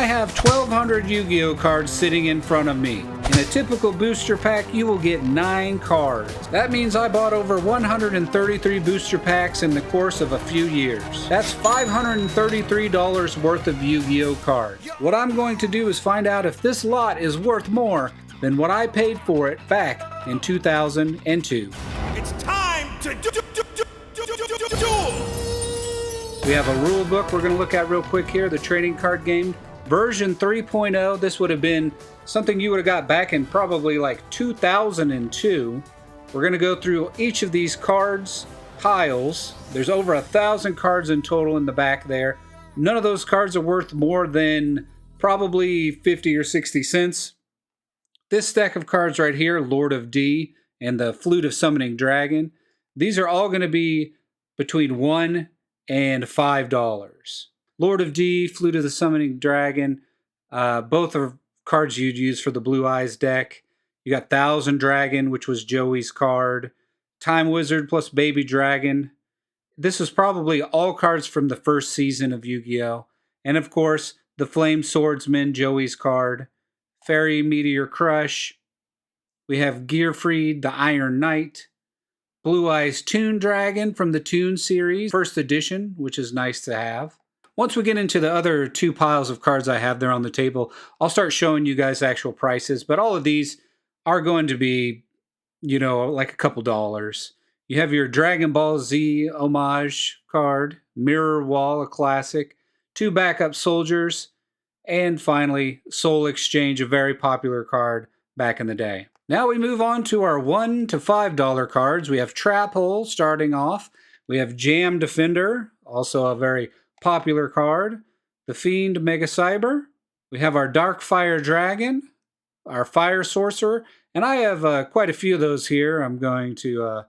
I have 1,200 Yu-Gi-Oh cards sitting in front of me. In a typical booster pack, you will get 9 cards. That means I bought over 133 booster packs in the course of a few years. That's $533 worth of Yu-Gi-Oh cards. What I'm going to do is find out if this lot is worth more than what I paid for it back in 2002. It's time to do. We have a rule book we're going to look at real quick here, the trading card game. Version 3.0, this would have been something you would have got back in probably like 2002. We're going to go through each of these cards piles. There's over 1,000 cards in total in the back there. None of those cards are worth more than probably 50 or 60 cents. This stack of cards right here, Lord of D and the Flute of Summoning Dragon, these are all going to be between $1 and $5. Lord of D, Flute of the Summoning Dragon, both are cards you'd use for the Blue Eyes deck. You got Thousand Dragon, which was Joey's card. Time Wizard plus Baby Dragon. This was probably all cards from the first season of Yu-Gi-Oh! And of course, the Flame Swordsman, Joey's card. Fairy Meteor Crush. We have Gearfried, the Iron Knight. Blue Eyes Toon Dragon from the Toon series, first edition, which is nice to have. Once we get into the other 2 piles of cards I have there on the table, I'll start showing you guys actual prices, but all of these are going to be, like a couple dollars. You have your Dragon Ball Z homage card, Mirror Wall, a classic, 2 backup soldiers, and finally, Soul Exchange, a very popular card back in the day. Now we move on to our $1 to $5 cards. We have Trap Hole starting off. We have Jam Defender, also a very popular card. The Fiend Mega Cyber. We have our Dark Fire Dragon, our Fire Sorcerer, and I have quite a few of those here. I'm going to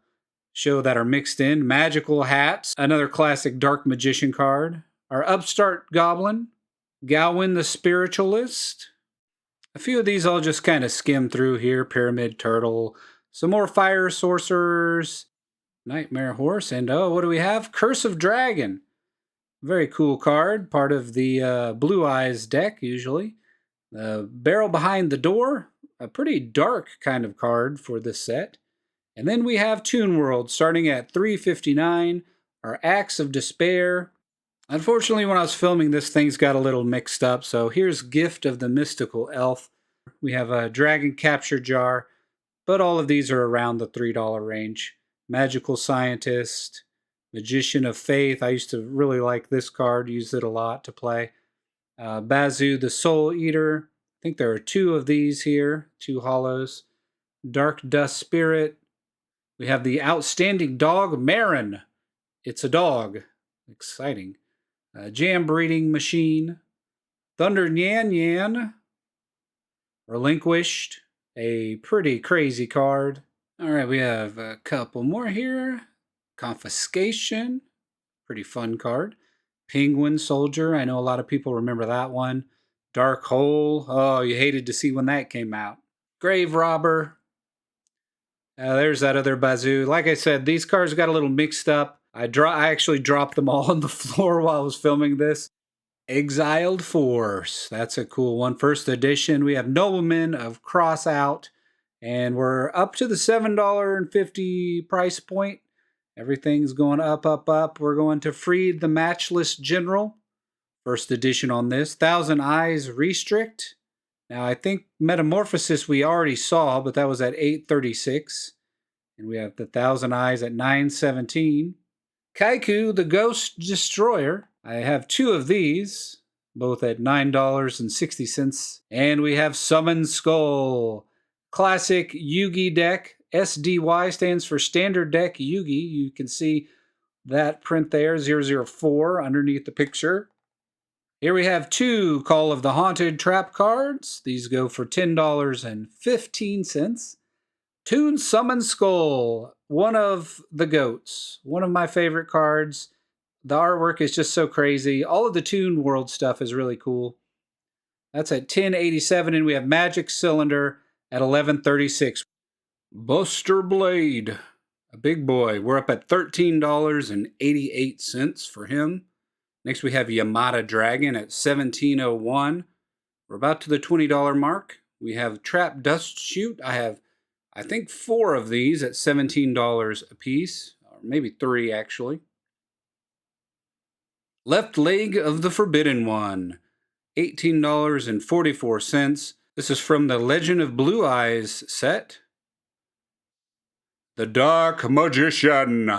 show that are mixed in. Magical Hats, another classic Dark Magician card. Our Upstart Goblin, Gawain the Spiritualist. A few of these I'll just kind of skim through here. Pyramid Turtle, some more Fire Sorcerers, Nightmare Horse, and what do we have? Curse of Dragon. Very cool card, part of the Blue Eyes deck usually. Barrel Behind the Door, a pretty dark kind of card for this set. And then we have Toon World starting at $3.59, our Axe of Despair. Unfortunately, when I was filming this, things got a little mixed up, so here's Gift of the Mystical Elf. We have a Dragon Capture Jar, but all of these are around the $3 range. Magical Scientist, Magician of Faith. I used to really like this card, used it a lot to play. Bazu the Soul Eater. I think there are 2 of these here, 2 hollows. Dark Dust Spirit. We have the Outstanding Dog, Marin. It's a dog. Exciting. Jam Breeding Machine, Thunder Nyan Nyan, Relinquished, a pretty crazy card. All right, we have a couple more here. Confiscation, pretty fun card. Penguin Soldier, I know a lot of people remember that one. Dark Hole, oh, you hated to see when that came out. Grave Robber, there's that other Bazu. Like I said, these cards got a little mixed up. I actually dropped them all on the floor while I was filming this. Exiled Force. That's a cool one. First edition. We have Noblemen of Crossout. And we're up to the $7.50 price point. Everything's going up, up, up. We're going to Freed the Matchless General. First edition on this. Thousand Eyes Restrict. Now, I think Metamorphosis we already saw, but that was at $8.36. And we have the Thousand Eyes at $9.17. Kaiku, the Ghost Destroyer. I have 2 of these, both at $9.60. And we have Summon Skull. Classic Yugi deck. SDY stands for Standard Deck Yugi. You can see that print there, 004, underneath the picture. Here we have 2 Call of the Haunted Trap cards. These go for $10.15. Toon Summon Skull, one of the GOATs. One of my favorite cards. The artwork is just so crazy. All of the Toon World stuff is really cool. That's at $10.87, and we have Magic Cylinder at $11.36. Buster Blade, a big boy. We're up at $13.88 for him. Next we have Yamada Dragon at $17.01. We're about to the $20 mark. We have Trap Dust Chute. I have, I think, 4 of these at $17 a piece, or maybe 3 actually. Left Leg of the Forbidden One, $18.44. This is from the Legend of Blue Eyes set. The Dark Magician.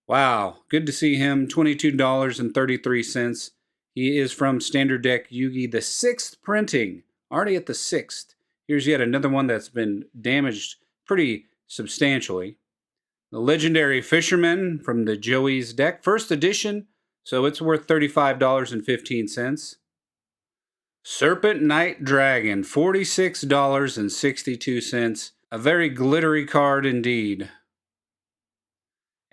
Wow, good to see him. $22.33. He is from Standard Deck Yu-Gi, the 6th printing. Already at the 6th. Here's yet another one that's been damaged pretty substantially. The Legendary Fisherman from the Joey's deck. First edition, so it's worth $35.15. Serpent Knight Dragon, $46.62. A very glittery card indeed.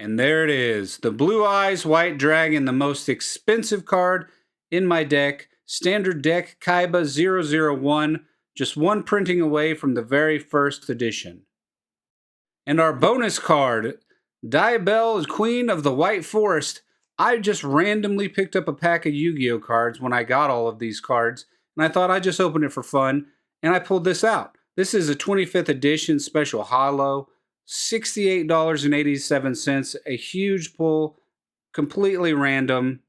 And there it is. The Blue Eyes White Dragon, the most expensive card in my deck. Standard Deck Kaiba 001. Just 1 printing away from the very first edition. And our bonus card, Diabelle, Queen of the White Forest. I just randomly picked up a pack of Yu-Gi-Oh cards when I got all of these cards. And I thought I'd just open it for fun. And I pulled this out. This is a 25th edition special holo, $68.87, a huge pull, completely random,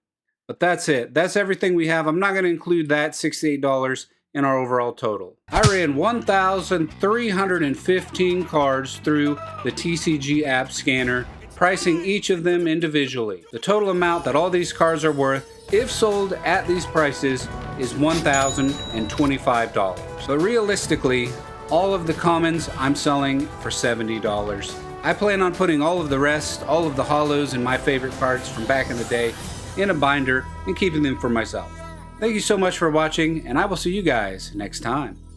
but that's it. That's everything we have. I'm not going to include that $68 in our overall total. I ran 1,315 cards through the TCG app scanner, pricing each of them individually. The total amount that all these cards are worth, if sold at these prices, is $1,025. But realistically, all of the commons I'm selling for $70. I plan on putting all of the rest, all of the holos and my favorite cards from back in the day in a binder and keeping them for myself. Thank you so much for watching, and I will see you guys next time.